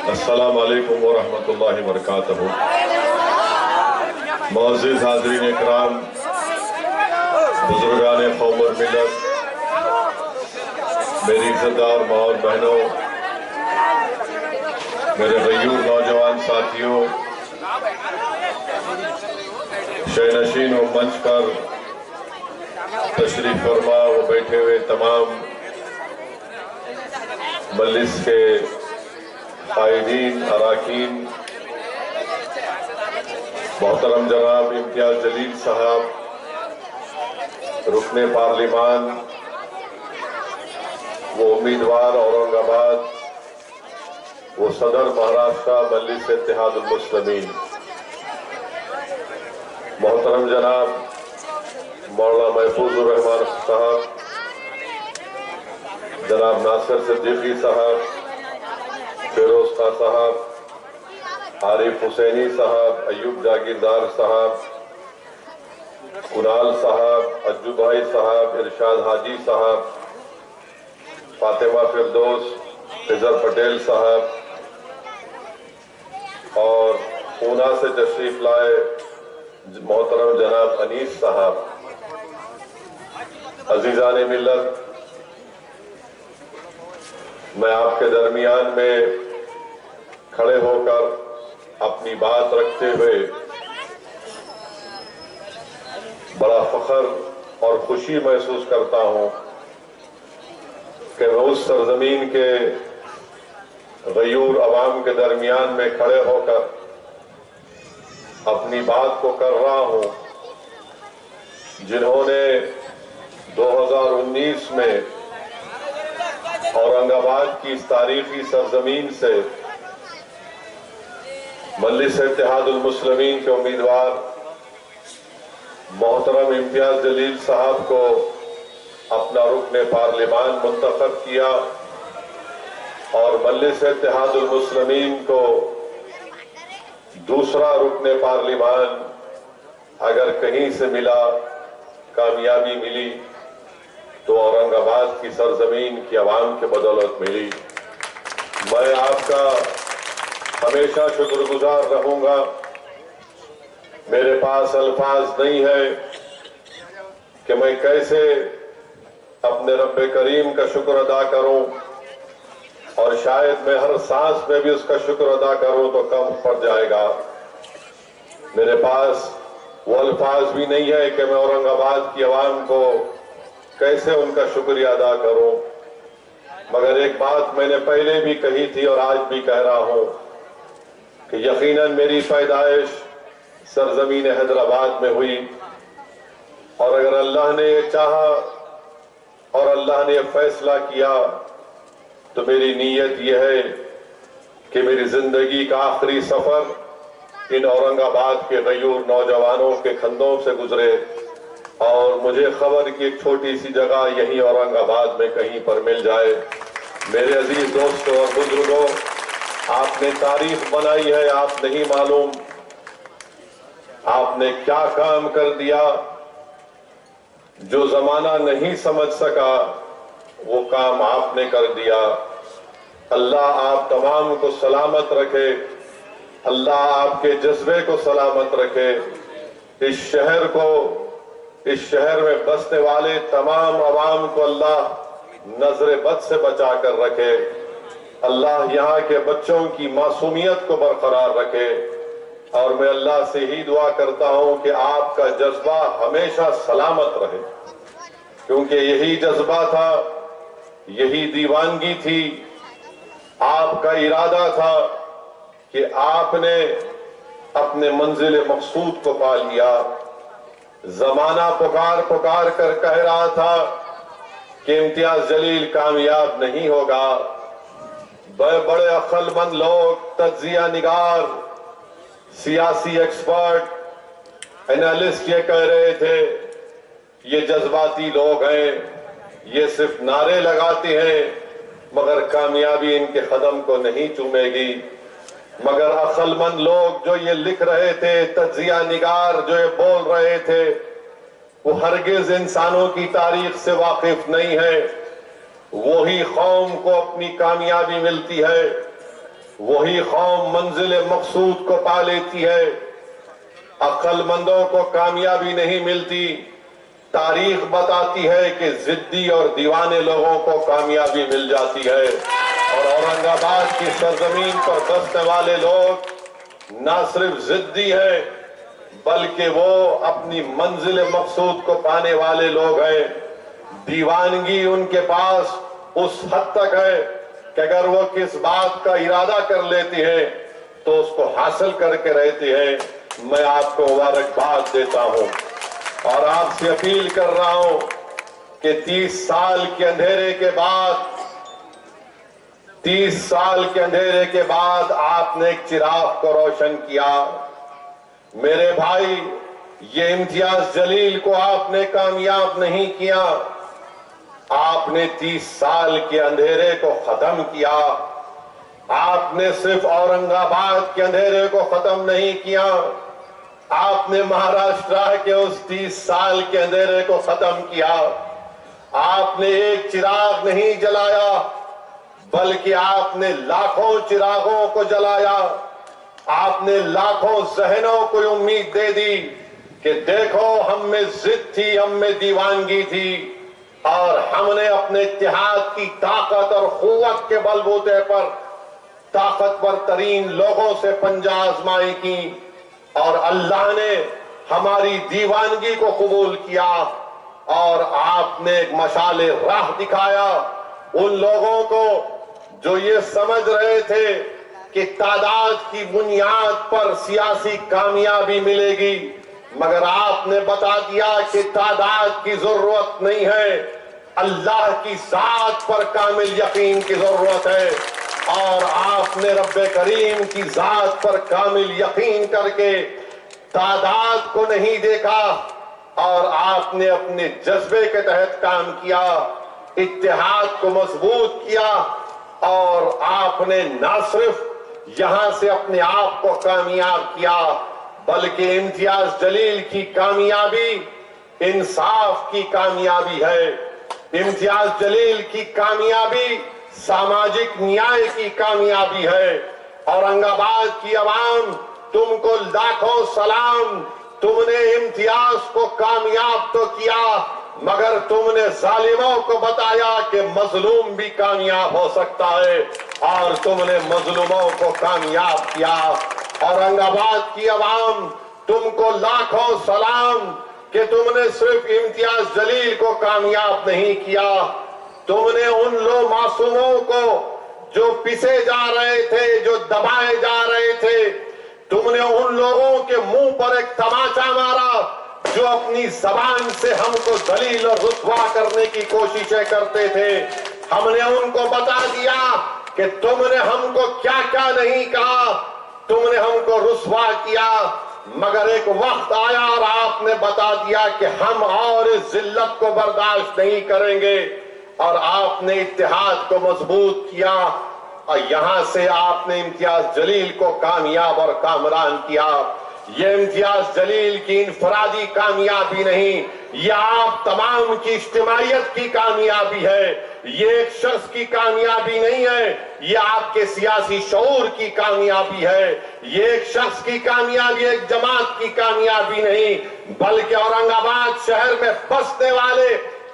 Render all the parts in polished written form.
अस्सलामु अलैकुम व रहमतुल्लाहि व बरकातहू। मुअज़्ज़िज़ हाज़रीन इकराम, बुजुर्गान क़ौम और मिल्लत, मेरी इज़्ज़तदार माँ और बहनों, मेरे गयूर नौजवान साथियों, शयनशीन व मंच पर तशरीफ फरमा व बैठे हुए तमाम मजलिस के कायदीन अराकीन, मोहतरम जनाब इम्तियाज जलील साहब, रुकने पार्लिमान वो उम्मीदवार औरंगाबाद, वो सदर महाराष्ट्र मजलिस इत्तेहादुल मुस्लिमीन, मोहतरम जनाब मौलाना महफूजुर रहमान साहब, जनाब नासिर सिद्दीकी साहब, फिरोज खां साहब, आरिफ हुसैनी साहब, अयूब जागीरदार साहब, कुणाल साहब, अज्जू भाई साहब, इरशाद हाजी साहब, फातिमा फिरदौस, फिजर पटेल साहब और पूना से तशरीफ लाए मोहतरम जनाब अनीस साहब, अजीजान मिल्लत, मैं आपके दरमियान में खड़े होकर अपनी बात रखते हुए बड़ा फख्र और खुशी महसूस करता हूं कि मैं उस सरजमीन के गयूर अवाम के दरमियान में खड़े होकर अपनी बात को कर रहा हूं, जिन्होंने 2019 में औरंगाबाद की इस तारीखी सरजमीन से मजलिस इत्तेहादुल मुस्लिमीन के उम्मीदवार मोहतरम इम्तियाज जलील साहब को अपना रुकने पार्लिमान मुंतखब किया और मजलिस इत्तेहादुल मुस्लिमीन को दूसरा रुकने पार्लिमान अगर कहीं से मिला, कामयाबी मिली तो औरंगाबाद की सरजमीन की आवाम के बदौलत मिली। मैं आपका हमेशा शुक्रगुजार रहूंगा। मेरे पास अल्फाज नहीं है कि मैं कैसे अपने रब्बे करीम का शुक्र अदा करूं, और शायद मैं हर सांस में भी उसका शुक्र अदा करूं तो कम पड़ जाएगा। मेरे पास वो अल्फाज भी नहीं है कि मैं औरंगाबाद की आवाम को कैसे उनका शुक्रिया अदा करूं। मगर एक बात मैंने पहले भी कही थी और आज भी कह रहा हूं कि यकीनन मेरी पैदाइश सरजमीन हैदराबाद में हुई, और अगर अल्लाह ने ये चाहा और अल्लाह ने ये फैसला किया तो मेरी नीयत यह है कि मेरी जिंदगी का आखिरी सफर इन औरंगाबाद के गयूर नौजवानों के कंधों से गुजरे और मुझे खबर की एक छोटी सी जगह यही औरंगाबाद में कहीं पर मिल जाए। मेरे अजीज दोस्तों और बुजुर्गों, आपने तारीख बनाई है, आप नहीं मालूम आपने क्या काम कर दिया। जो जमाना नहीं समझ सका वो काम आपने कर दिया। अल्लाह आप तमाम को सलामत रखे, अल्लाह आपके जज्बे को सलामत रखे। इस शहर में बसने वाले तमाम अवाम को अल्लाह नजर बद से बचा कर रखे। अल्लाह यहाँ के बच्चों की मासूमियत को बरकरार रखे। और मैं अल्लाह से ही दुआ करता हूँ कि आपका जज्बा हमेशा सलामत रहे, क्योंकि यही जज्बा था, यही दीवानगी थी, आपका इरादा था कि आपने अपने मंजिल मकसूद को पा लिया। जमाना पुकार पुकार कर कह रहा था कि इम्तियाज जलील कामयाब नहीं होगा। बड़े बड़े अक्लमंद लोग, तज्जिया निगार, सियासी एक्सपर्ट, एनालिस्ट ये कह रहे थे ये जज्बाती लोग हैं, ये सिर्फ नारे लगाते हैं मगर कामयाबी इनके कदम को नहीं चूमेगी। मगर अक्लमंद लोग जो ये लिख रहे थे, तज्जिया निगार जो ये बोल रहे थे, वो हरगिज इंसानों की तारीख से वाकिफ नहीं है। वही कौम को अपनी कामयाबी मिलती है वही कौम मंजिल मकसूद को पा लेती है। अक्लमंदों को कामयाबी नहीं मिलती। तारीख बताती है कि जिद्दी और दीवाने लोगों को कामयाबी मिल जाती है। और औरंगाबाद की सरजमीन पर बसने वाले लोग न सिर्फ जिद्दी है, बल्कि वो अपनी मंजिल मकसूद को पाने वाले लोग हैं। दीवानगी उनके पास उस हद तक है कि अगर वो किस बात का इरादा कर लेते हैं तो उसको हासिल करके रहते हैं। मैं आपको मुबारकबाद देता हूं और आपसे अपील कर रहा हूं कि 30 साल के अंधेरे के बाद आपने एक चिराग को रोशन किया। मेरे भाई, ये इम्तियाज जलील को आपने कामयाब नहीं किया, आपने 30 साल के अंधेरे को खत्म किया। आपने सिर्फ औरंगाबाद के अंधेरे को खत्म नहीं किया, आपने महाराष्ट्र के उस 30 साल के अंधेरे को खत्म किया। आपने एक चिराग नहीं जलाया, बल्कि आपने लाखों चिरागों को जलाया। आपने लाखों जहनों को उम्मीद दे दी कि देखो, हम में जिद थी, हम में दीवानगी थी और हमने अपने इत्तेहाद की ताकत और कुव्वत के बलबूते पर ताकतवर तरीन लोगों से पंजा आजमाई की और अल्लाह ने हमारी दीवानगी को कबूल किया और आपने एक मशाले राह दिखाया उन लोगों को जो ये समझ रहे थे कि तादाद की बुनियाद पर सियासी कामयाबी मिलेगी, मगर आपने बता दिया कि तादाद की जरूरत नहीं है, अल्लाह की जात पर कामिल यकीन की जरूरत है। और आपने रब्बे करीम की जात पर कामिल यकीन करके तादाद को नहीं देखा और आपने अपने जज्बे के तहत काम किया, इत्तेहाद को मजबूत किया और आपने न सिर्फ यहां से अपने आप को कामयाब किया, बल्कि इम्तियाज जलील की कामयाबी इंसाफ की कामयाबी है। इम्तियाज जलील की कामयाबी सामाजिक न्याय की कामयाबी है। औरंगाबाद की आवाम तुमको लाखों सलाम। तुमने इम्तियाज को कामयाब तो किया, मगर तुमने जालिमों को बताया कि मजलूम भी कामयाब हो सकता है और तुमने मजलूमों को कामयाब किया। औरंगाबाद की आवाम तुमको लाखों सलाम कि तुमने सिर्फ इम्तियाज जलील को कामयाब नहीं किया, तुमने उन लोग मासूमों को जो पिसे जा रहे थे, जो दबाए जा रहे थे, तुमने उन लोगों के मुंह पर एक तमाचा मारा जो अपनी जबान से हमको दलील और रुसवा करने की कोशिशें करते थे। हमने उनको बता दिया कि तुमने हमको क्या क्या नहीं कहा, तुमने हमको रुसवा किया, मगर एक वक्त आया और आपने बता दिया कि हम और इस जिल्लत को बर्दाश्त नहीं करेंगे और आपने इत्तेहाद को मजबूत किया और यहां से आपने इम्तियाज जलील को कामयाब और कामरान किया। ये इम्तियाज जलील की इनफरादी कामयाबी नहीं, ये आप तमाम की इज्तिमाइयत की कामयाबी है। ये एक शख्स की कामयाबी नहीं है, ये आपके सियासी शऊर की कामयाबी है। ये एक शख्स की कामयाबी, एक जमात की कामयाबी नहीं, बल्कि औरंगाबाद शहर में बसने वाले,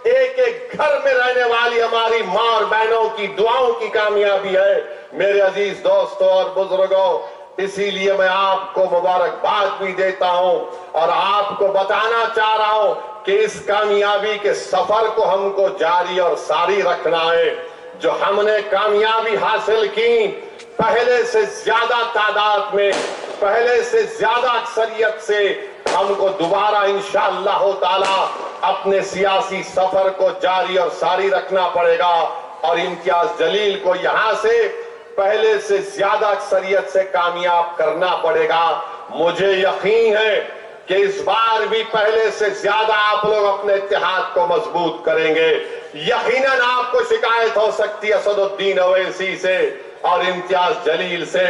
एक एक घर में रहने वाली हमारी मां और बहनों की दुआओं की कामयाबी है। मेरे अजीज दोस्तों और बुजुर्गों, इसीलिए मैं आपको मुबारकबाद भी देता हूं और आपको बताना चाह रहा हूं कि इस कामयाबी के सफर को हमको जारी और सारी रखना है। जो हमने कामयाबी हासिल की, पहले से ज्यादा तादाद में, पहले से ज्यादा अक्सरियत से हमको दोबारा इंशाअल्लाह ताला अपने सियासी सफर को जारी और सारी रखना पड़ेगा और इम्तियाज जलील को यहां से पहले से ज्यादा अक्सरियत से कामयाब करना पड़ेगा। मुझे यकीन है कि इस बार भी पहले से ज्यादा आप लोग अपने इत्तेहाद को मजबूत करेंगे। यकीनन आपको शिकायत हो सकती है असदुद्दीन अवैसी से और इम्तियाज जलील से।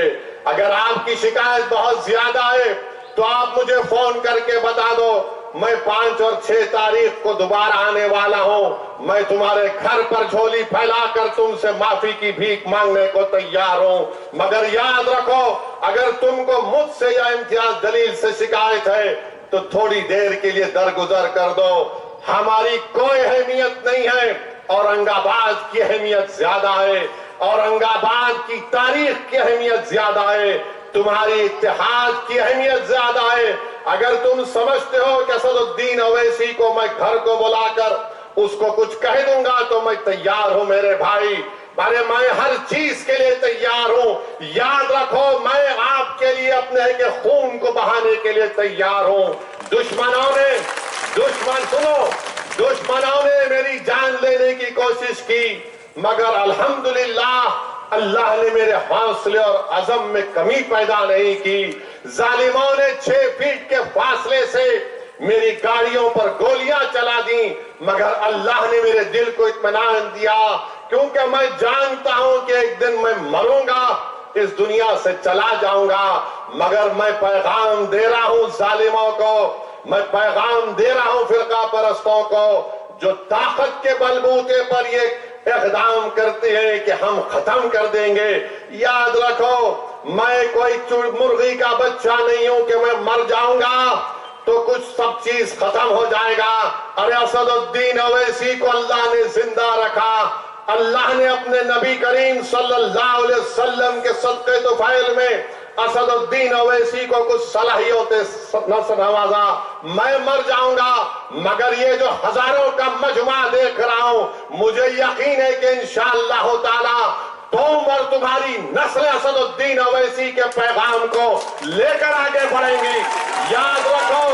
अगर आपकी शिकायत बहुत ज्यादा है तो आप मुझे फोन करके बता दो, मैं 5 और 6 तारीख को दोबारा आने वाला हूं। मैं तुम्हारे घर पर झोली फैलाकर तुमसे माफी की भीख मांगने को तैयार हूं। मगर याद रखो, अगर तुमको मुझसे या इम्तियाज जलील से शिकायत है तो थोड़ी देर के लिए दरगुजर कर दो। हमारी कोई अहमियत नहीं है, औरंगाबाद की अहमियत ज्यादा है, औरंगाबाद की तारीख की अहमियत ज्यादा है, तुम्हारी इत्तेहाद की अहमियत ज्यादा है। अगर तुम समझते हो कि असदुद्दीन अवैसी को मैं घर को बुलाकर उसको कुछ कह दूंगा तो मैं तैयार हूं मेरे भाई। अरे मैं हर चीज के लिए तैयार हूं। याद रखो, मैं आपके लिए अपने के खून को बहाने के लिए तैयार हूं। दुश्मनों ने मेरी जान लेने की कोशिश की, मगर अल्हम्दुलिल्लाह अल्लाह ने मेरे हौसले और अज़म में कमी पैदा नहीं की। जालिमों ने 6 फीट के फासले से मेरी गाड़ियों पर गोलियां चला दी, मगर अल्लाह ने मेरे दिल को इत्मीनान दिया, क्योंकि मैं जानता हूं कि एक दिन मैं मरूंगा, इस दुनिया से चला जाऊंगा। मगर मैं पैगाम दे रहा हूं जालिमों को, मैं पैगाम दे रहा हूं फिरका परस्तों को, जो ताकत के बलबूते पर ये इक़दाम करते हैं कि हम खत्म कर देंगे। याद रखो, मैं कोई मुर्गी का बच्चा नहीं हूं कि मैं मर जाऊंगा तो कुछ सब चीज खत्म हो जाएगा। अरे असदुद्दीन अवैसी को अल्लाह ने जिंदा रखा। अल्लाह ने अपने नबी करीम सल्लल्लाहु अलैहि वसल्लम के सदक़े तुफ़ैल में असदुद्दीन अवैसी को कुछ सलाहियतें नवाजा। मैं मर जाऊंगा, मगर ये जो हजारों का मजमा देख रहा हूं, मुझे यकीन है कि इंशाअल्लाह ताला तुम और तुम्हारी नस्ल असदुद्दीन अवैसी के पैगाम को लेकर आगे बढ़ेंगी। याद रखो,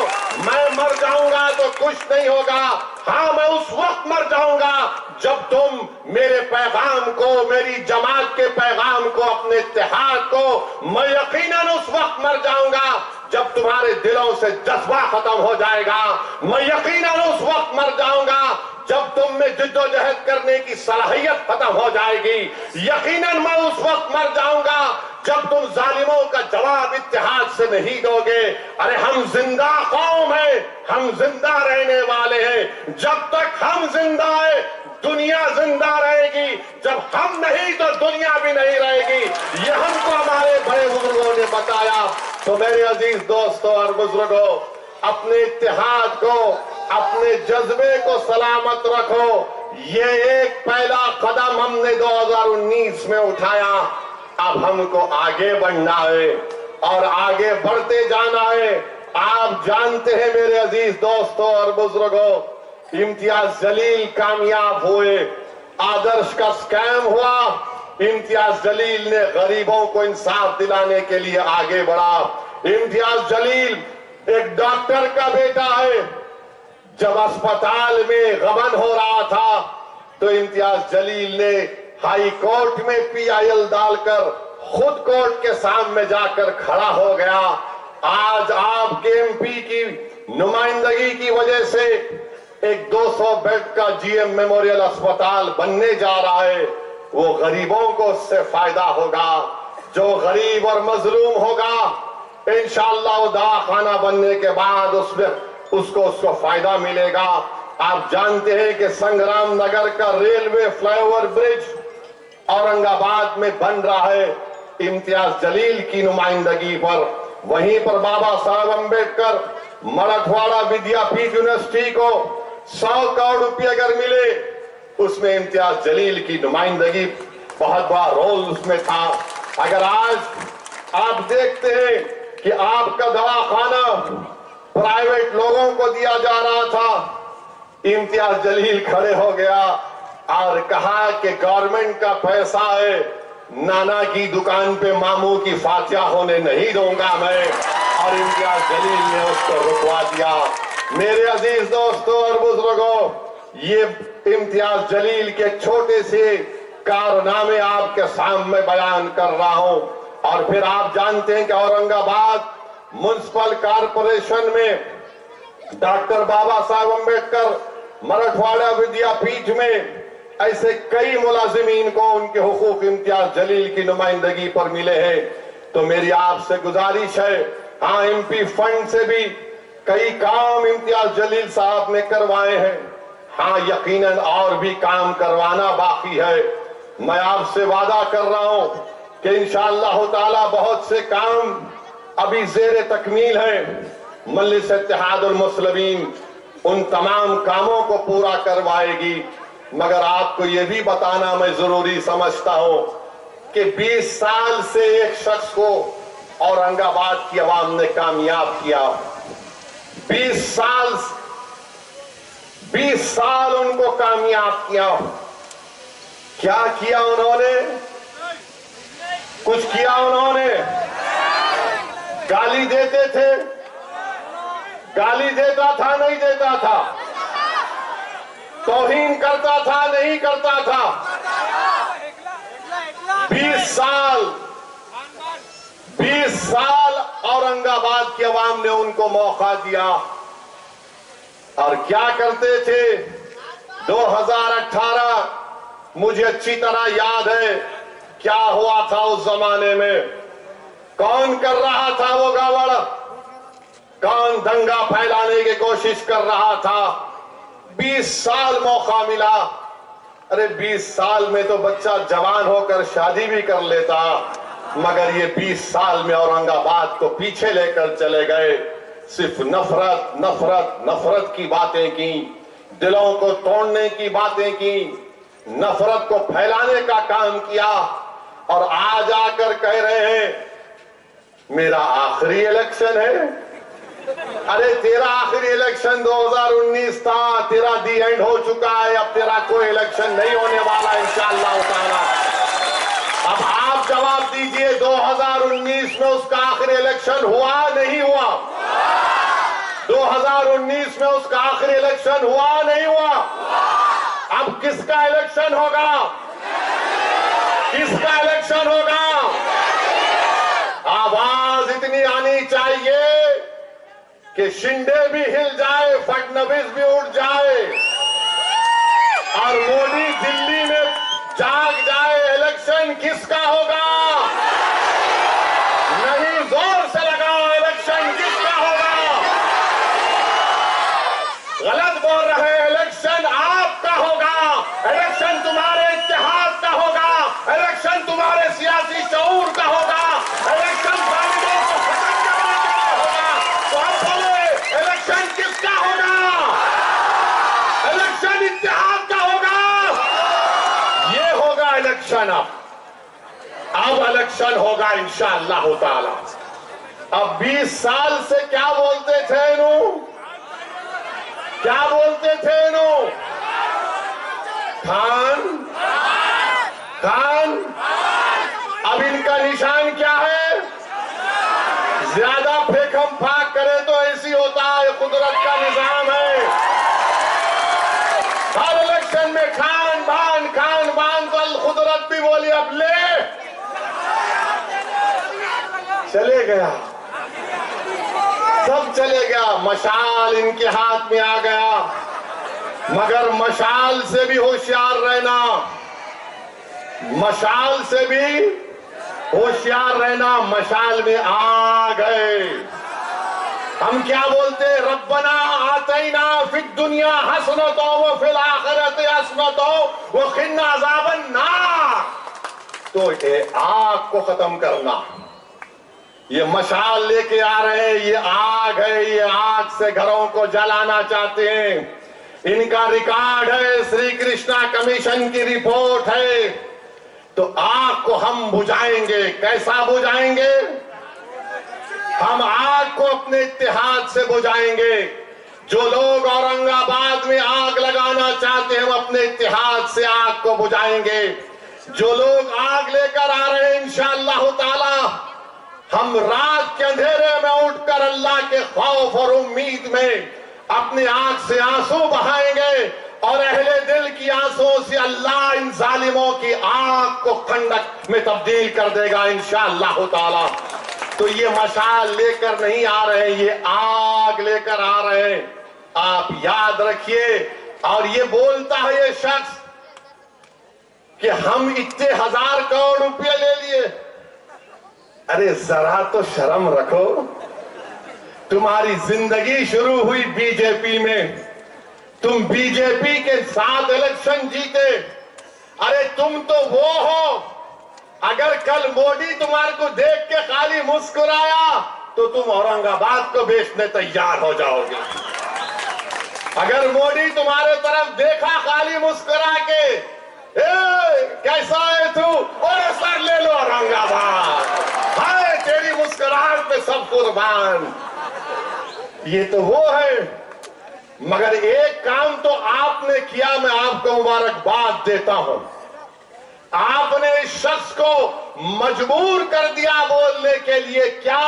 मैं मर जाऊंगा तो कुछ नहीं होगा। हाँ, मैं उस वक्त मर जाऊंगा जब तुम मेरे पैगाम को, मेरी जमात के पैगाम को, अपने इत्तेहाद को, मैं यकीनन उस वक्त मर जाऊंगा जब तुम्हारे दिलों से जज्बा खत्म हो जाएगा। मैं यकीनन उस वक्त मर जाऊंगा जब तुम में जिद्दोजहद करने की सलाहियत खत्म हो जाएगी। यकीनन मैं उस वक्त मर जाऊंगा जब तुम जालिमों का जवाब इत्तेहाद से नहीं दोगे। अरे हम जिंदा कौम है, हम जिंदा रहने वाले हैं। जब तक हम जिंदा है दुनिया जिंदा रहेगी, जब हम नहीं तो दुनिया भी नहीं रहेगी। ये हमको हमारे बड़े बुजुर्गों ने बताया। तो मेरे अजीज दोस्तों और बुजुर्गों, अपने इत्तेहाद को, अपने जज्बे को सलामत रखो। ये एक पहला कदम हमने 2019 में उठाया। अब हमको आगे बढ़ना है और आगे बढ़ते जाना है। आप जानते हैं मेरे अजीज दोस्तों और बुजुर्गों, इम्तियाज जलील कामयाब हुए, आदर्श का स्कैम हुआ। इम्तियाज जलील ने गरीबों को इंसाफ दिलाने के लिए आगे बढ़ा। इम्तियाज जलील एक डॉक्टर का बेटा है। जब अस्पताल में गबन हो रहा था तो इम्तियाज जलील ने हाई कोर्ट में PIL डालकर खुद कोर्ट के सामने जाकर खड़ा हो गया। आज आपके MP की नुमाइंदगी की वजह से एक 200 बेड का GM मेमोरियल अस्पताल बनने जा रहा है। वो गरीबों को उससे फायदा होगा। जो गरीब और मजलूम होगा, इंशाअल्लाह वो दवाखाना बनने के बाद उसको फायदा मिलेगा। आप जानते हैं कि संग्राम नगर का रेलवे फ्लाईओवर ब्रिज औरंगाबाद में बन रहा है इम्तियाज जलील की नुमाइंदगी पर। वहीं पर बाबा साहब अम्बेडकर मराठवाड़ा विद्यापीठ यूनिवर्सिटी को 100 करोड़ रुपए अगर मिले, उसमें इम्तियाज जलील की नुमाइंदगी बहुत बड़ा रोल उसमें था। अगर आज आप देखते हैं कि आपका दवाखाना प्राइवेट लोगों को दिया जा रहा था, इम्तियाज जलील खड़े हो गया और कहा कि गवर्नमेंट का पैसा है, नाना की दुकान पे मामू की फातिहा होने नहीं दूंगा मैं। और इम्तियाज जलील ने उसको रुकवा दिया। मेरे अजीज दोस्तों और बुजुर्गों, ये इम्तियाज जलील के छोटे से कारनामे आपके सामने बयान कर रहा हूं। और फिर आप जानते हैं कि औरंगाबाद म्युनिसिपल कॉर्पोरेशन में डॉक्टर बाबा साहब अम्बेडकर मराठवाड़ा विद्यापीठ में ऐसे कई मुलाजिमीन को उनके हुकूक इम्तियाज जलील की नुमाइंदगी पर मिले हैं। तो मेरी आपसे गुजारिश है, हाँ, MP फंड से भी कई काम इम्तियाज जलील साहब ने करवाए हैं। हाँ, यकीनन और भी काम करवाना बाकी है। मैं आपसे वादा कर रहा हूं कि इंशाअल्लाह ताला बहुत से काम अभी ज़ेरे तकमील हैं। मजलिस इत्तेहादुल मुस्लिमीन उन तमाम कामों को पूरा करवाएगी। मगर आपको यह भी बताना मैं जरूरी समझता हूं कि 20 साल से एक शख्स को औरंगाबाद की आवाम ने कामयाब किया। 20 साल उनको कामयाब किया। क्या किया उन्होंने? कुछ किया उन्होंने? गाली देते थे? गाली देता था नहीं देता था? तौहीन करता था नहीं करता था? 20 साल औरंगाबाद की आवाम ने उनको मौका दिया। और क्या करते थे? 2018 मुझे अच्छी तरह याद है क्या हुआ था उस जमाने में। कौन कर रहा था वो गड़बड़? कौन दंगा फैलाने की कोशिश कर रहा था? 20 साल मौका मिला। अरे 20 साल में तो बच्चा जवान होकर शादी भी कर लेता, मगर ये 20 साल में औरंगाबाद को पीछे लेकर चले गए। सिर्फ नफरत नफरत नफरत की बातें की, दिलों को तोड़ने की बातें की, नफरत को फैलाने का काम किया। और आज आकर कह रहे हैं मेरा आखिरी इलेक्शन है। अरे तेरा आखिरी इलेक्शन 2019 था, तेरा दी एंड हो चुका है। अब तेरा कोई इलेक्शन नहीं होने वाला इंशाअल्लाह ताला। अब आप जवाब दीजिए, 2019 में उसका आखिरी इलेक्शन हुआ नहीं हुआ? 2019 में उसका आखिरी इलेक्शन हुआ नहीं हुआ? अब किसका इलेक्शन होगा? किसका इलेक्शन होगा? आवाज इतनी आनी चाहिए कि शिंदे भी हिल जाए, फडणवीस भी उठ जाए और मोदी दिल्ली में जाग जाए। इलेक्शन किसका होगा? नहीं, जोर से लगाओ, इलेक्शन किसका होगा? गलत बोल रहे हैं। इलेक्शन आपका होगा। इलेक्शन तुम्हारे इत्तेहाद का होगा। इलेक्शन तुम्हारे सियासी शऊर का होगा। इलेक्शन जालिमों को खत्म करने के लिए होगा। तो आप बोले इलेक्शन किसका होगा? इलेक्शन इत्तेहाद का होगा। ये होगा इलेक्शन। अब इलेक्शन होगा इंशाअल्लाह ताला। अब 20 साल से क्या बोलते थे इन्हों? क्या बोलते थे इन्हों? खान खान। अब इनका निशान क्या है? ज्यादा फेंकम फाक करे तो ऐसी होता है, कुदरत का निजाम है। हर इलेक्शन में खान बान तो कुदरत भी बोली अब ले, चले गया, सब चले गया। मशाल इनके हाथ में आ गया। मगर मशाल से भी होशियार रहना, मशाल से भी होशियार रहना। मशाल में आ गए। हम क्या बोलते? रब्बना आतैना फिद दुनिया हसनतो व फिल आखिरति हसनतो व क़िना अज़ाबन नार। तो ये आग को खत्म करना, ये मशाल लेके आ रहे हैं, ये आग है। ये आग से घरों को जलाना चाहते हैं। इनका रिकॉर्ड है, श्री कृष्णा कमीशन की रिपोर्ट है। तो आग को हम बुझाएंगे। कैसा बुझाएंगे? हम आग को अपने इत्तेहाद से बुझाएंगे। जो लोग औरंगाबाद में आग लगाना चाहते हैं, हम अपने इत्तेहाद से आग को बुझाएंगे। जो लोग आग लेकर आ रहे हैं इंशाअल्लाह ताला, हम रात के अंधेरे में उठकर अल्लाह के खौफ और उम्मीद में अपनी आंख से आंसू बहाएंगे और अहले दिल की आंसुओं से अल्लाह इन जालिमों की आंख को खंडक में तब्दील कर देगा इंशाअल्लाह ताला। तो ये मशाल लेकर नहीं आ रहे, ये आग लेकर आ रहे हैं। आप याद रखिए। और ये बोलता है ये शख्स कि हम इतने 1000 करोड़ रुपये ले लिए। अरे जरा तो शर्म रखो। तुम्हारी जिंदगी शुरू हुई बीजेपी में, तुम बीजेपी के साथ इलेक्शन जीते। अरे तुम तो वो हो, अगर कल मोदी तुम्हारे को देख के खाली मुस्कुराया तो तुम औरंगाबाद को बेचने तैयार हो जाओगे। अगर मोदी तुम्हारे तरफ देखा खाली मुस्कुरा के, कैसा है तू, और सर ले लो औरंगाबाद, हाय तेरी मुस्कुराहट पे सब कुर्बान। ये तो वो है। मगर एक काम तो आपने किया, मैं आपको मुबारकबाद देता हूं। आपने इस शख्स को मजबूर कर दिया बोलने के लिए। क्या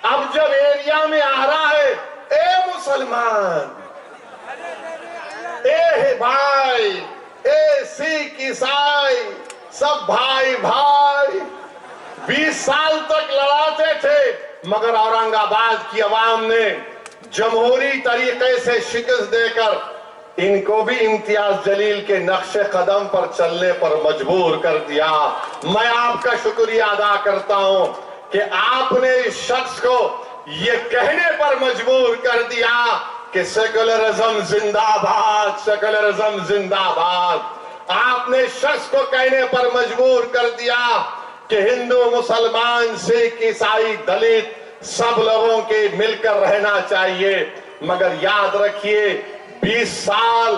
अब जब एरिया में आ रहा है, ए मुसलमान, ए भाई, ए सिख ईसाई, सब भाई भाई, 20 साल तक लड़ाते थे, मगर औरंगाबाद की आवाम ने जमहूरी तरीके से शिकस्त देकर इनको भी इम्तियाज जलील के नक्शे कदम पर चलने पर मजबूर कर दिया। मैं आपका शुक्रिया अदा करता हूं कि आपने इस शख्स को ये कहने पर मजबूर कर दिया कि सेकुलरिज्म जिंदाबाद, सेकुलरिज्म जिंदाबाद। आपने शख्स को कहने पर मजबूर कर दिया कि हिंदू, मुसलमान, सिख, ईसाई, दलित सब लोगों के मिलकर रहना चाहिए। मगर याद रखिए, 20 साल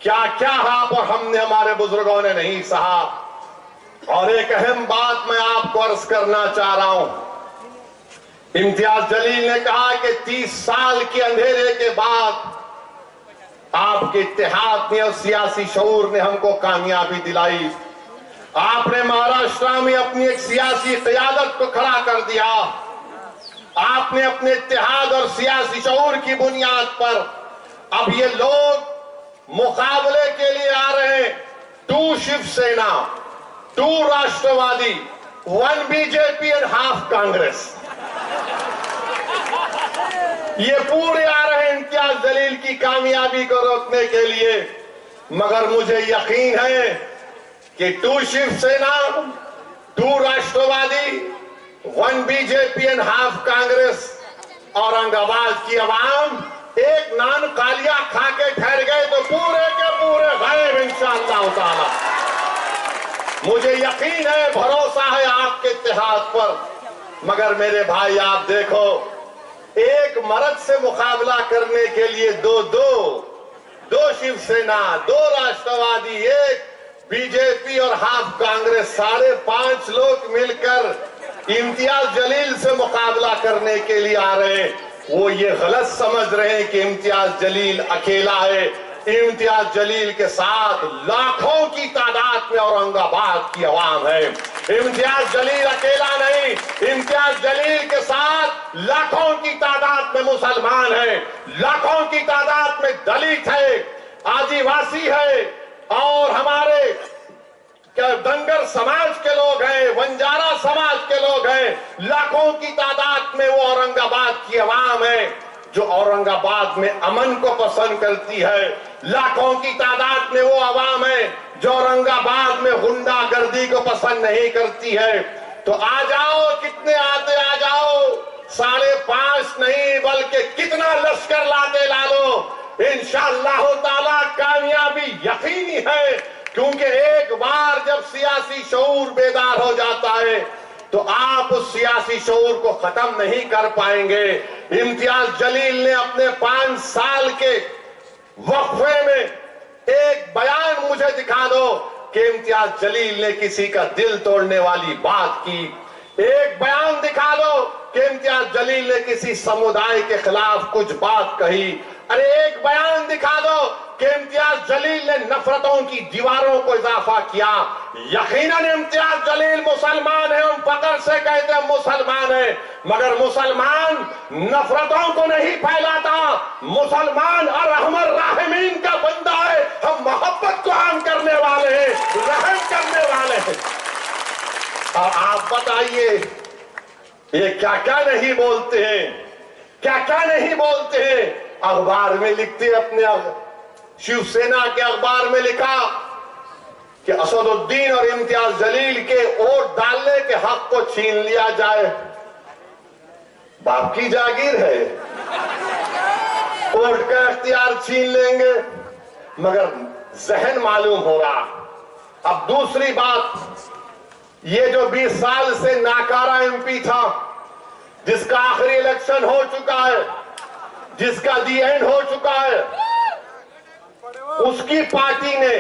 क्या क्या रहा पर हमने, हमारे बुजुर्गों ने नहीं सहा। और एक अहम बात मैं आपको अर्ज करना चाह रहा हूं। इम्तियाज जलील ने कहा कि 30 साल के अंधेरे के बाद आपके इत्तेहाद ने और सियासी शऊर ने हमको कामयाबी दिलाई। आपने महाराष्ट्र में अपनी एक सियासी क़यादत को खड़ा कर दिया। आपने अपने इत्तेहाद और सियासी शऊर की बुनियाद पर अब ये लोग मुकाबले के लिए आ रहे हैं। 2 शिवसेना, 2 राष्ट्रवादी, 1 बीजेपी एंड हाफ कांग्रेस। ये पूरे आ रहे हैं इम्तियाज जलील की कामयाबी को रोकने के लिए। मगर मुझे यकीन है कि 2 शिवसेना, 2 राष्ट्रवादी, 1 BJP and half Congress, Aurangabad की आवाम एक नान कालिया खा के ठहर गए तो पूरे के पूरे गायब इंशाअल्लाह ताला। मुझे यकीन है, भरोसा है आपके इत्तेहाद पर। मगर मेरे भाई आप देखो, एक मर्द से मुकाबला करने के लिए दो शिवसेना, 2 राष्ट्रवादी, 1 बीजेपी और हाफ कांग्रेस, 5.5 लोग मिलकर इम्तियाज जलील से मुकाबला करने के लिए आ रहे हैं। वो ये गलत समझ रहे हैं कि इम्तियाज जलील अकेला है। इम्तियाज जलील के साथ लाखों की तादाद में औरंगाबाद की आवाम है। इम्तियाज जलील अकेला नहीं, इम्तियाज जलील के साथ लाखों की तादाद में मुसलमान है, लाखों की तादाद में दलित है, आदिवासी है, और हमारे दंगर समाज के लोग हैं, बंजारा समाज के लोग हैं। लाखों की तादाद में वो औरंगाबाद की आवाम है जो औरंगाबाद में अमन को पसंद करती है। लाखों की तादाद में वो आवाम है जो औरंगाबाद में गुंडागर्दी को पसंद नहीं करती है। तो आ जाओ, कितने आते आ जाओ, 5.5 नहीं बल्कि कितना लश्कर लाते ला लो, इंशाअल्लाह ताला कामयाबी यकीनी है। क्योंकि एक बार जब सियासी शऊर बेदार हो जाता है तो आप उस सियासी शऊर को खत्म नहीं कर पाएंगे। इम्तियाज जलील ने अपने 5 साल के वक्फे में एक बयान मुझे दिखा दो कि इम्तियाज जलील ने किसी का दिल तोड़ने वाली बात की। एक बयान दिखा दो कि इम्तियाज जलील ने किसी समुदाय के खिलाफ कुछ बात कही। अरे एक बयान दिखा दो कि इम्तियाज जलील ने नफरतों की दीवारों को इजाफा किया। यकीनन इम्तियाज जलील मुसलमान है, हम फख्र से कहते हैं मुसलमान है, मगर मुसलमान नफरतों को नहीं फैलाता। मुसलमान अर्हमर राहिमीन का बंदा है, हम मोहब्बत को आम करने वाले हैं, रहम करने वाले हैं। और आप बताइए, ये क्या क्या नहीं बोलते हैं, क्या क्या नहीं बोलते हैं। अखबार में लिखते, अपने शिवसेना के अखबार में लिखा कि असदुद्दीन और इम्तियाज जलील के वोट डालने के हक को छीन लिया जाए। बाप की जागीर है, कोर्ट का इख्तियार छीन लेंगे, मगर जहन मालूम हो रहा। अब दूसरी बात, ये जो 20 साल से नाकारा एमपी था, जिसका आखिरी इलेक्शन हो चुका है, जिसका दी एंड हो चुका है, उसकी पार्टी ने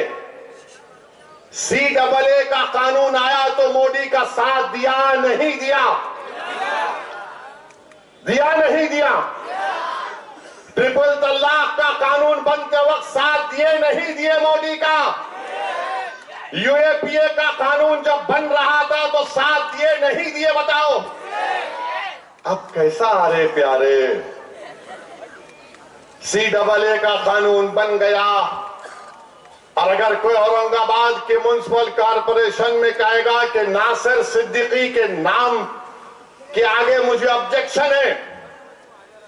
CAA का कानून आया तो मोदी का साथ दिया नहीं दिया? दिया नहीं दिया? ट्रिपल तलाक का कानून बनते वक्त साथ दिए नहीं दिए मोदी का? UAPA का कानून जब बन रहा था तो साथ दिए नहीं दिए? बताओ। अब कैसा अरे प्यारे, CAA का कानून बन गया, और अगर कोई औरंगाबाद के म्युनिसिपल कॉर्पोरेशन में कहेगा कि नासिर सिद्दीकी के नाम के आगे मुझे ऑब्जेक्शन है,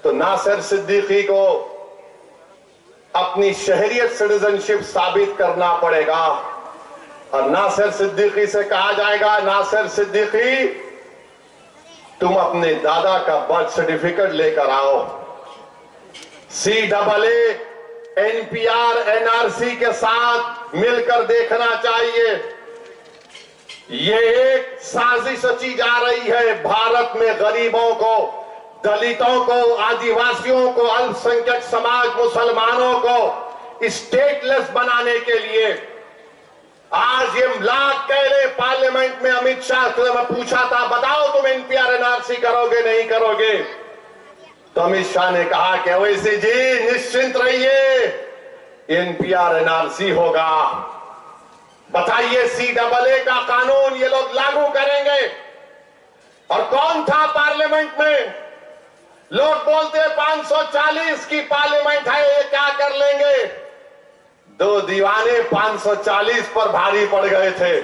तो नासिर सिद्दीकी को अपनी शहरियत सिटीजनशिप साबित करना पड़ेगा, और नासिर सिद्दीकी से कहा जाएगा, नासिर सिद्दीकी तुम अपने दादा का बर्थ सर्टिफिकेट लेकर आओ। CAA NPR NRC के साथ मिलकर देखना चाहिए। ये एक साजिश रची जा रही है भारत में गरीबों को, दलितों को, आदिवासियों को, अल्पसंख्यक समाज मुसलमानों को स्टेटलेस बनाने के लिए। आज ये लाख कह रहे पार्लियामेंट में, अमित शाह से मैं पूछा था, बताओ तुम NPR NRC करोगे नहीं करोगे? तो अमित शाह ने कहा कि ओवैसी जी निश्चिंत रहिए, NPR NRC होगा। बताइए, CAA का कानून ये लोग लागू करेंगे। और कौन था पार्लियामेंट में? लोग बोलते 540 की पार्लियामेंट है, ये क्या कर लेंगे? दो दीवाने 540 पर भारी पड़ गए थे।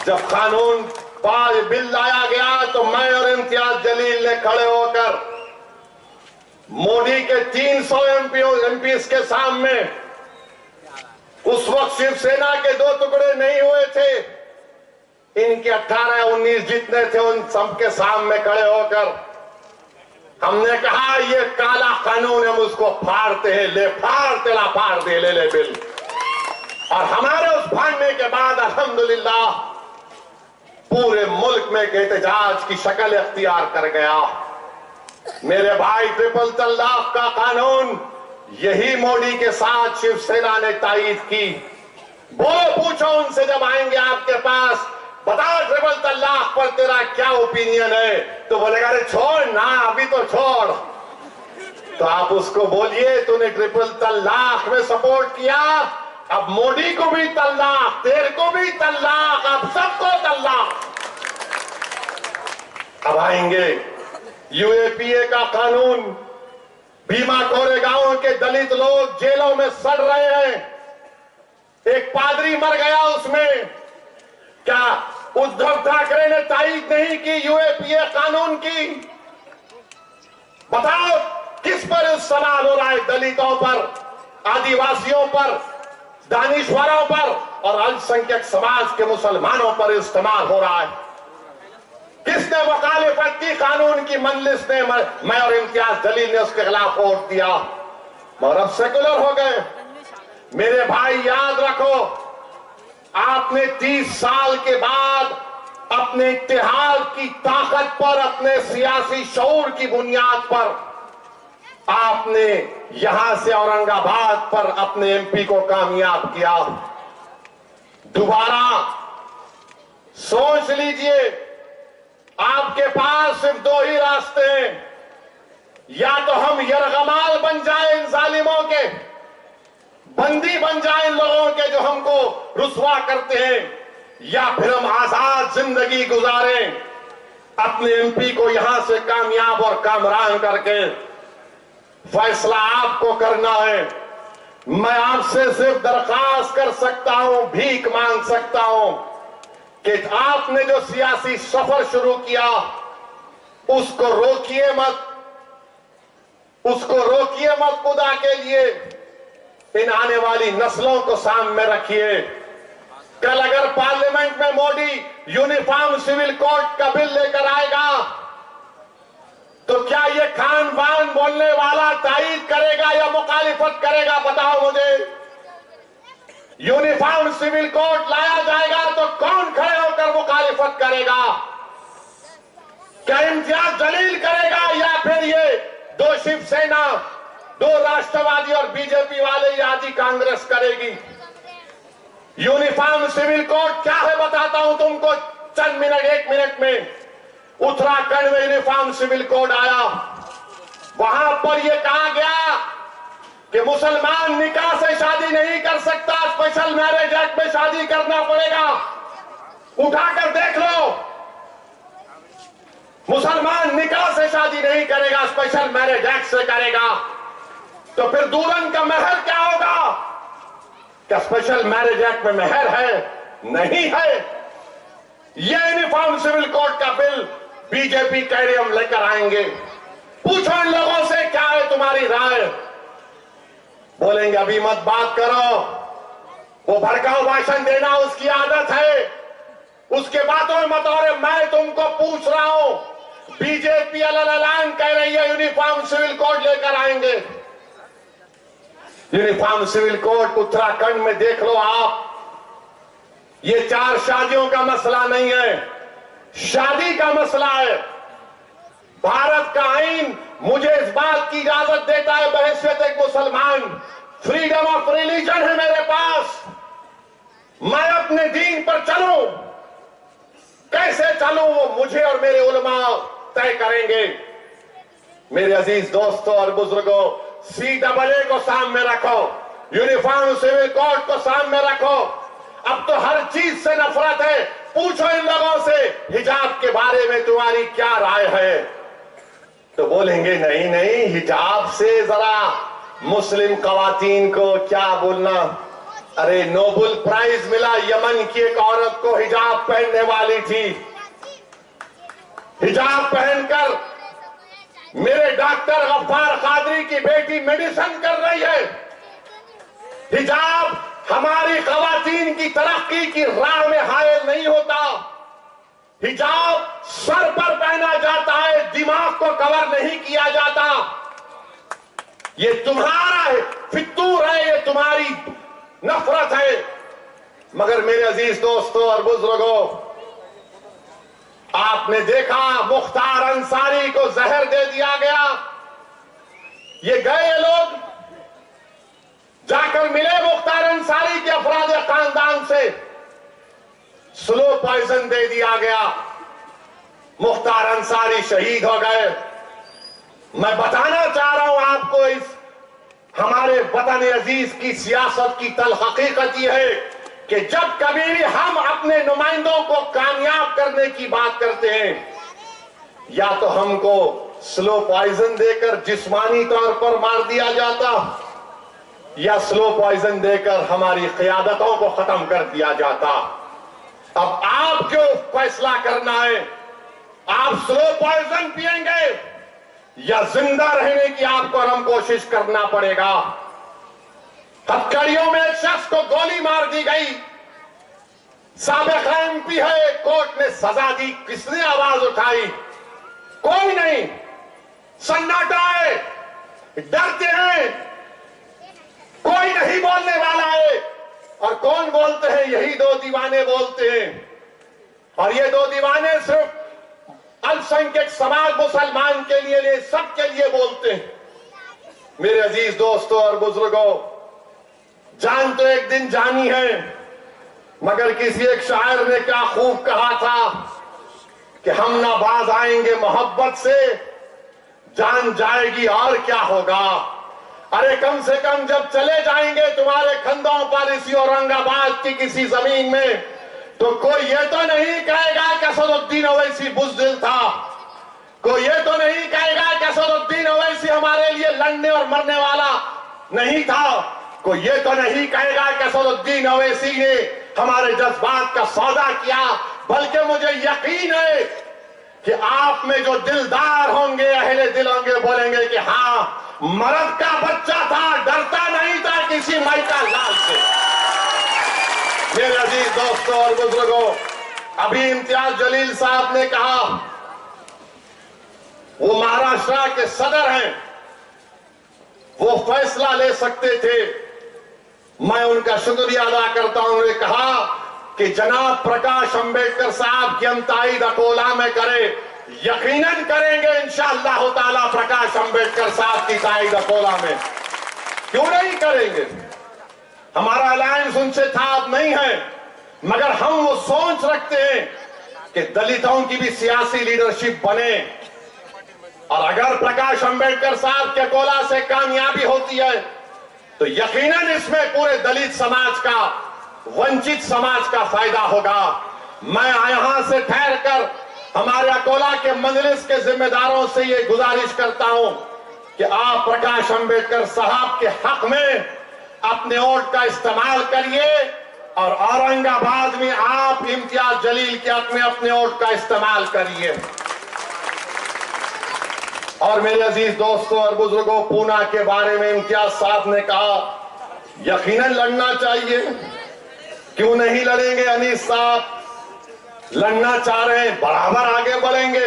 जब कानून बिल लाया गया तो मैं और इम्तियाज जलील ने खड़े होकर मोदी के 300 एमपीज के सामने, उस वक्त शिवसेना के 2 टुकड़े नहीं हुए थे, इनके 18-19 जितने थे, उन सबके सामने खड़े होकर हमने कहा ये काला कानून हम उसको फाड़ते हैं, ले फाड़, तेरा फाड़ दे, ले बिल। और हमारे उस फाड़ने के बाद अल्हम्दुलिल्लाह पूरे मुल्क में एहतजाज की शक्ल अख्तियार कर गया। मेरे भाई, ट्रिपल तलाक का कानून यही मोदी के साथ शिवसेना ने तायीद की। बोलो, पूछो उनसे जब आएंगे आपके पास, बता ट्रिपल तलाक पर तेरा क्या ओपिनियन है? तो बोलेगा अरे छोड़ ना, अभी तो छोड़। तो आप उसको बोलिए तूने ट्रिपल तलाक में सपोर्ट किया, अब मोदी को भी तलाक, तेरे को भी तलाक, अब सबको तलाक। अब आएंगे UAPA का कानून, भीमा कोरेगांव के दलित लोग जेलों में सड़ रहे हैं, एक पादरी मर गया उसमें। क्या उद्धव ठाकरे ने तायीद नहीं की UAPA कानून की? बताओ किस पर सवाल हो रहा है? दलितों पर, आदिवासियों पर, दानिश्वरों पर और अल्पसंख्यक समाज के मुसलमानों पर इस्तेमाल हो रहा है। किसने वकालत की? कानून की मजलिस ने, मैं और इम्तियाज जलील ने उसके खिलाफ वोट दिया और अब सेकुलर हो गए। मेरे भाई याद रखो, आपने 30 साल के बाद अपने इत्तेहाद की ताकत पर, अपने सियासी शऊर की बुनियाद पर आपने यहां से औरंगाबाद पर अपने MP को कामयाब किया। दोबारा सोच लीजिए, आपके पास सिर्फ 2 ही रास्ते हैं, या तो हम यरगमाल बन जाए इन जालिमों के, बंदी बन जाए इन लोगों के जो हमको रुसवा करते हैं, या फिर हम आजाद जिंदगी गुजारें अपने MP को यहां से कामयाब और कामरान करके। फैसला आपको करना है। मैं आपसे सिर्फ दरखास्त कर सकता हूं, भीख मांग सकता हूं कि आपने जो सियासी सफर शुरू किया उसको रोकिए मत, उसको रोकिए मत। खुदा के लिए इन आने वाली नस्लों को सामने रखिए। कल अगर पार्लियामेंट में मोदी यूनिफॉर्म सिविल कोड का बिल लेकर आएगा तो क्या ये खान पान बोलने वाला तायीद करेगा या मुखालिफत करेगा? बताओ मुझे। यूनिफॉर्म सिविल कोड लाया जाएगा तो कौन खड़े होकर मुखालिफत करेगा? क्या इम्तियाज जलील करेगा या फिर ये दो शिवसेना, दो राष्ट्रवादी और बीजेपी वाले या आदि कांग्रेस करेगी? यूनिफॉर्म सिविल कोड क्या है बताता हूं तुमको चंद मिनट, 1 मिनट में। उत्तराखंड में यूनिफॉर्म सिविल कोड आया, वहां पर यह कहा गया कि मुसलमान निकाह से शादी नहीं कर सकता, स्पेशल मैरिज एक्ट में शादी करना पड़ेगा। उठाकर देख लो, मुसलमान निकाह से शादी नहीं करेगा, स्पेशल मैरिज एक्ट से करेगा। तो फिर दुल्हन का महर क्या होगा? क्या स्पेशल मैरिज एक्ट में महर है? नहीं है। यह यूनिफॉर्म सिविल कोड का बिल बीजेपी कह रही हम लेकर आएंगे। पूछो इन लोगों से क्या है तुम्हारी राय? बोलेंगे अभी मत बात करो, वो भड़काऊ भाषण देना उसकी आदत है, उसके बातों में मत। और मैं तुमको पूछ रहा हूं, बीजेपी अलग कह रही है यूनिफॉर्म सिविल कोड लेकर आएंगे। यूनिफॉर्म सिविल कोड उत्तराखंड में देख लो आप। ये 4 शादियों का मसला नहीं है, शादी का मसला है। भारत का आईन मुझे इस बात की इजाजत देता है बहैसियत एक मुसलमान, फ्रीडम ऑफ रिलीजन है मेरे पास। मैं अपने दीन पर चलूं, कैसे चलूं वो मुझे और मेरे उलमा तय करेंगे। मेरे अजीज दोस्तों और बुजुर्गों, CAA को सामने रखो, यूनिफॉर्म सिविल कोड को सामने रखो। अब तो हर चीज से नफरत है। पूछो इन लोगों से हिजाब के बारे में तुम्हारी क्या राय है? तो बोलेंगे नहीं नहीं, हिजाब से जरा मुस्लिम खवातीन को क्या बोलना। अरे नोबेल प्राइज मिला यमन की एक औरत को, हिजाब पहनने वाली थी। हिजाब पहनकर मेरे डॉक्टर गफ्फार कादरी की बेटी मेडिसिन कर रही है। हिजाब हमारी खवातीन की तरक्की की राह में हायल नहीं होता। हिजाब सर पर पहना जाता है, दिमाग को कवर नहीं किया जाता। ये तुम्हारा है, फितूर है, ये तुम्हारी नफरत है। मगर मेरे अजीज दोस्तों और बुजुर्गों, आपने देखा मुख्तार अंसारी को जहर दे दिया गया। ये गए लोग जाकर मिले मुख्तार अंसारी के अफराद खानदान से, स्लो पॉइजन दे दिया गया, मुख्तार अंसारी शहीद हो गए। मैं बताना चाह रहा हूं आपको, इस हमारे वतन अजीज की सियासत की तल हकीकत यह है कि जब कभी भी हम अपने नुमाइंदों को कामयाब करने की बात करते हैं, या तो हमको स्लो पॉइजन देकर जिस्मानी तौर पर मार दिया जाता, या स्लो पॉइजन देकर हमारी क़यादतों को खत्म कर दिया जाता। अब आपको फैसला करना है, आप स्लो पॉइजन पिएंगे या जिंदा रहने की आपको हम कोशिश करना पड़ेगा। हथकड़ियों में एक शख्स को गोली मार दी गई, साबिक MP है, कोर्ट ने सजा दी, किसने आवाज उठाई? कोई नहीं, सन्नाटा है, डरते हैं, कोई नहीं बोलने वाला है। और कौन बोलते हैं? यही 2 दीवाने बोलते हैं। और ये 2 दीवाने सिर्फ अल्पसंख्यक समाज मुसलमान के लिए, सबके लिए बोलते हैं। मेरे अजीज दोस्तों और बुजुर्गों, जान तो एक दिन जानी है, मगर किसी एक शायर ने क्या खूब कहा था कि हम ना बाज आएंगे मोहब्बत से, जान जाएगी और क्या होगा। अरे कम से कम जब चले जाएंगे तुम्हारे कंधों पर इसी औरंगाबाद की किसी जमीन में, तो कोई ये तो नहीं कहेगा कि असदुद्दीन ओवैसी बुज़दिल था, कोई ये तो नहीं कहेगा कि असदुद्दीन ओवैसी हमारे लिए लड़ने और मरने वाला नहीं था, कोई ये तो नहीं कहेगा कि असदुद्दीन ओवैसी ने हमारे जज्बात का सौदा किया। बल्कि मुझे यकीन है कि आप में जो दिलदार होंगे, अहले दिल होंगे, बोलेंगे कि हाँ, मर्द का बच्चा था, डरता नहीं था किसी माई का लाल से। मेरे अजीज दोस्तों और बुजुर्गों, अभी इम्तियाज जलील साहब ने कहा, वो महाराष्ट्र के सदर हैं, वो फैसला ले सकते थे। मैं उनका शुक्रिया अदा करता हूं। उन्होंने कहा कि जनाब प्रकाश अंबेडकर साहब की हम ताईद अकोला में करें, यकीनन करेंगे इंशाअल्लाह ताला प्रकाश अंबेडकर साहब की ताईद अकोला में। क्यों नहीं करेंगे? हमारा अलायंस उनसे था, अब नहीं है, मगर हम वो सोच रखते हैं कि दलितों की भी सियासी लीडरशिप बने। और अगर प्रकाश अंबेडकर साहब के अकोला से कामयाबी होती है तो यकीनन इसमें पूरे दलित समाज का, वंचित समाज का फायदा होगा। मैं यहां से ठहर कर हमारे अकोला के मजलिस के जिम्मेदारों से ये गुजारिश करता हूं कि आप प्रकाश अंबेडकर साहब के हक में अपने वोट का इस्तेमाल करिए और औरंगाबाद में आप इम्तियाज जलील के हक में अपने वोट का इस्तेमाल करिए। और मेरे अजीज दोस्तों और बुजुर्गों, पूना के बारे में इम्तियाज साहब ने कहा यकीनन लड़ना चाहिए। क्यों नहीं लड़ेंगे? अनीस साहब लड़ना चाह रहे हैं, बराबर आगे बढ़ेंगे।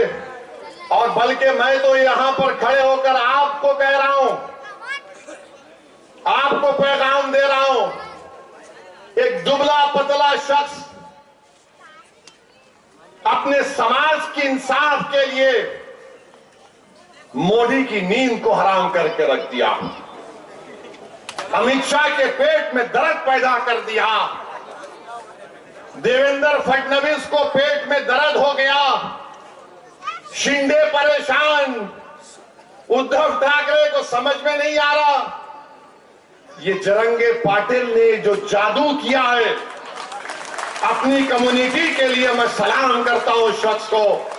और बल्कि मैं तो यहां पर खड़े होकर आपको कह रहा हूं, आपको पैगाम दे रहा हूं, एक दुबला पतला शख्स अपने समाज की इंसाफ के लिए मोदी की नींद को हराम करके रख दिया, अमित शाह के पेट में दर्द पैदा कर दिया, देवेंद्र फडणवीस को पेट में दर्द हो गया, शिंदे परेशान, उद्धव ठाकरे को समझ में नहीं आ रहा। ये जरंगे पाटिल ने जो जादू किया है अपनी कम्युनिटी के लिए, मैं सलाम करता हूं उस शख्स को।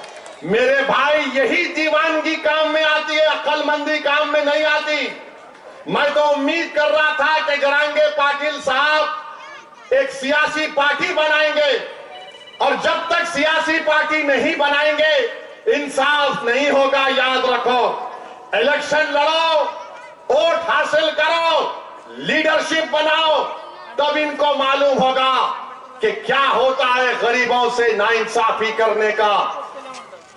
मेरे भाई, यही दीवानगी काम में आती है, अक्लमंदी काम में नहीं आती। मैं तो उम्मीद कर रहा था कि जरंगे पाटिल साहब एक सियासी पार्टी बनाएंगे, और जब तक सियासी पार्टी नहीं बनाएंगे इंसाफ नहीं होगा। याद रखो, इलेक्शन लड़ो, वोट हासिल करो, लीडरशिप बनाओ, तब इनको मालूम होगा कि क्या होता है गरीबों से नाइंसाफी करने का।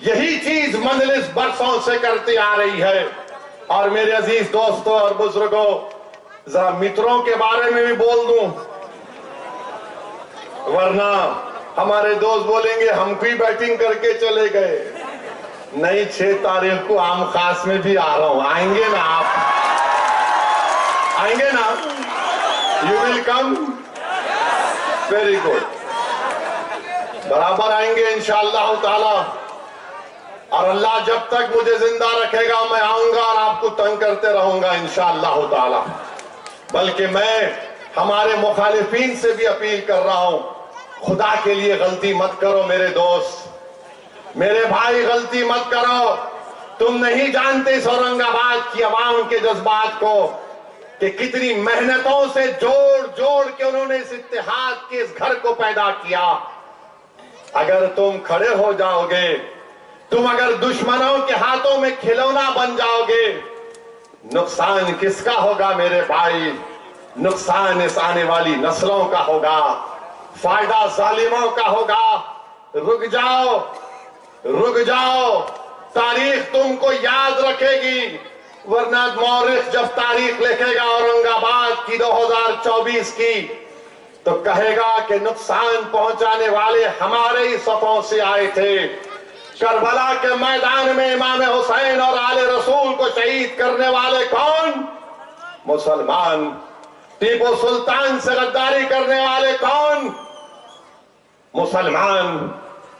यही चीज मजलिस बरसों से करती आ रही है। और मेरे अजीज दोस्तों और बुजुर्गों, जरा मित्रों के बारे में भी बोल दूं, वरना हमारे दोस्त बोलेंगे हम भी बैटिंग करके चले गए। नहीं, 6 तारीख को आम खास में भी आ रहा हूं, आएंगे ना आप? आएंगे ना? You will come? Very good, बराबर आएंगे इंशाअल्लाह ताला। और अल्लाह जब तक मुझे जिंदा रखेगा मैं आऊंगा और आपको तंग करते रहूंगा इंशाअल्लाह ताला। बल्कि मैं हमारे मुखालिफिन से भी अपील कर रहा हूं, खुदा के लिए गलती मत करो मेरे दोस्त, मेरे भाई, गलती मत करो। तुम नहीं जानते इस औरंगाबाद की आवाम के जज्बात को, कि कितनी मेहनतों से जोड़ जोड़ के उन्होंने इस इत्तेहाद के इस घर को पैदा किया। अगर तुम खड़े हो जाओगे, तुम अगर दुश्मनों के हाथों में खिलौना बन जाओगे, नुकसान किसका होगा मेरे भाई? नुकसान इस आने वाली नस्लों का होगा, फायदा जालिमों का होगा। रुक जाओ, रुक जाओ, तारीख तुमको याद रखेगी। वरना मौरिख जब तारीख लिखेगा औरंगाबाद की 2024 की, तो कहेगा कि नुकसान पहुंचाने वाले हमारे ही सफों से आए थे। करबला के मैदान में इमाम हुसैन और आले रसूल को शहीद करने वाले कौन? मुसलमान। टीपू सुल्तान से गद्दारी करने वाले कौन? मुसलमान।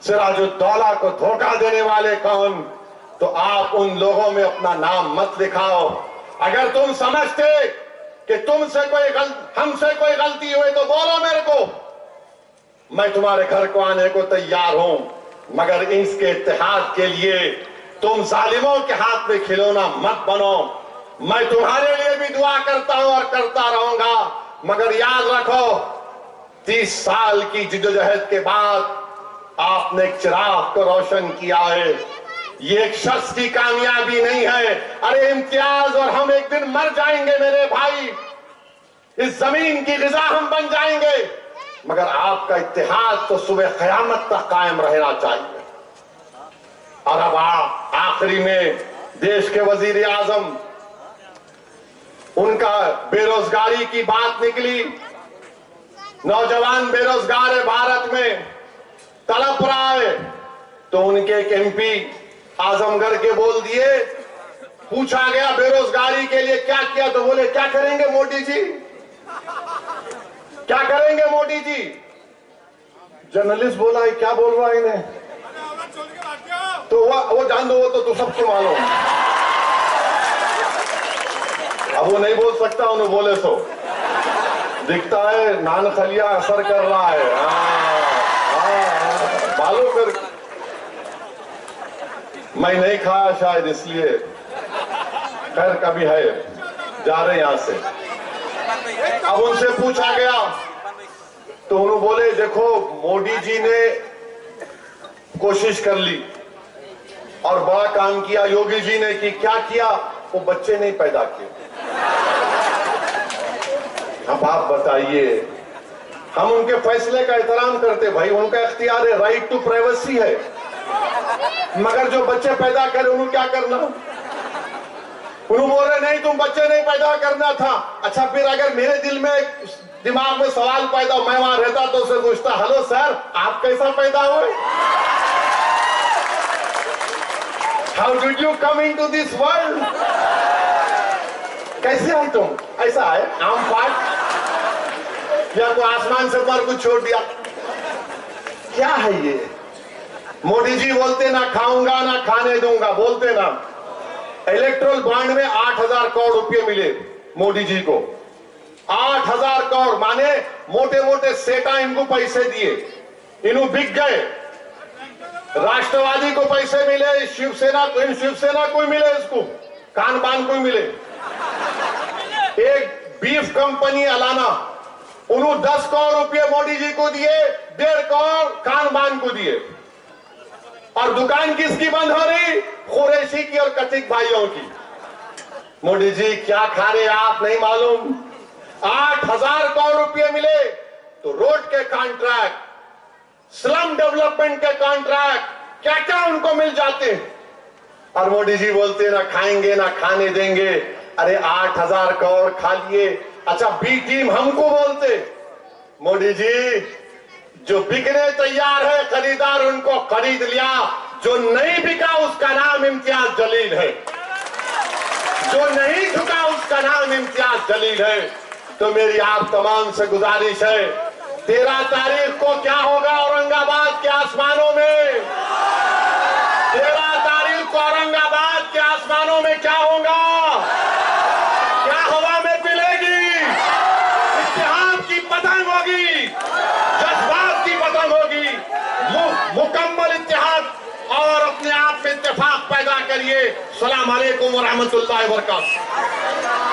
सिराजुद्दौला को धोखा देने वाले कौन? तो आप उन लोगों में अपना नाम मत लिखाओ। अगर तुम समझते कि हमसे कोई गलती हुई तो बोलो मेरे को, मैं तुम्हारे घर को आने को तैयार हूं। मगर इसके इत्तेहाद के लिए तुम जालिमों के हाथ में खिलौना मत बनो। मैं तुम्हारे लिए भी दुआ करता हूं और करता रहूंगा। मगर याद रखो, 30 साल की जिद्दोजहद के बाद आपने एक चिराग को रोशन किया है। ये एक शख्स की कामयाबी नहीं है। अरे इम्तियाज और हम एक दिन मर जाएंगे मेरे भाई, इस जमीन की ग़िज़ा हम बन जाएंगे, मगर आपका इत्तेहाद तो सुबह क़यामत तक कायम रहना चाहिए। और अब आखिरी में देश के वजीर आजम, उनका बेरोजगारी की बात निकली। नौजवान बेरोजगार है भारत में, तड़प रहा है, तो उनके एक एमपी आजमगढ़ के बोल दिए। पूछा गया बेरोजगारी के लिए क्या किया, तो बोले क्या करेंगे मोदी जी, क्या करेंगे मोदी जी। जर्नलिस्ट बोला है क्या बोल रहा है इन्हें, तो वो जान दो, वो तो सबको मालूम। अब वो नहीं बोल सकता, उन्हें बोले तो दिखता है नान खलिया असर कर रहा है। मालूम फिर मैं नहीं खाया शायद इसलिए, खैर कभी है, जा रहे यहां से। अब उनसे पूछा गया तो उन्होंने बोले देखो मोदी जी ने कोशिश कर ली और बड़ा काम किया, योगी जी ने कि क्या किया, वो बच्चे नहीं पैदा किए। अब आप बताइए, हम उनके फैसले का एहतराम करते, भाई उनका इख्तियार है, राइट टू प्राइवेसी है, मगर जो बच्चे पैदा करे उन्हें क्या करना। उन्होंने बोल रहे नहीं तुम बच्चे नहीं पैदा करना था। अच्छा फिर अगर मेरे दिल में दिमाग में सवाल पैदा, मैं वहां रहता तो उससे पूछता हेलो सर आप कैसा पैदा हुए, how did you come into this world, कैसे आए तुम, ऐसा है आम फाट या कोई आसमान से मार कुछ छोड़ दिया, क्या है ये। मोदी जी बोलते ना खाऊंगा ना खाने दूंगा, बोलते ना। इलेक्ट्रल बॉन्ड में 8,000 करोड़ रुपए मिले मोदी जी को, 8,000 करोड़, माने मोटे मोटे सेठा इनको पैसे दिए, इन्हों बिक गए। राष्ट्रवादी को पैसे मिले, शिवसेना को मिले, इसको कान बान को मिले। एक बीफ कंपनी अलाना, उन्होंने 10 करोड़ रुपए मोदी जी को दिए, 1.5 करोड़ कान बान को दिए। और दुकान किसकी बंद हो रही, कुरैशी की और कथिक भाइयों की। मोदी जी क्या खा रहे आप नहीं मालूम। 8,000 करोड़ रुपए मिले तो रोड के कॉन्ट्रैक्ट, स्लम डेवलपमेंट के कॉन्ट्रैक्ट, क्या क्या उनको मिल जाते। और मोदी जी बोलते ना खाएंगे ना खाने देंगे। अरे 8,000 करोड़ खा लिए। अच्छा बी टीम हमको बोलते, मोदी जी जो बिकने तैयार है खरीदार उनको खरीद लिया, जो नहीं बिका उसका नाम इम्तियाज जलील है, जो नहीं झुका उसका नाम इम्तियाज जलील है। तो मेरी आप तमाम से गुजारिश है, 13 तारीख को क्या होगा औरंगाबाद के आसमानों में, 13 तारीख को औरंगाबाद के आसमानों में क्या होगा, क्या हवा में मिलेगी, इत्तेहाद की पतंग होगी, जज्बात की पतंग होगी। मुकम्मल इत्तेहाद और अपने आप में इत्तेफाक पैदा करिए। सलाम अलैकुम व रहमतुल्लाहि व बरकातहू।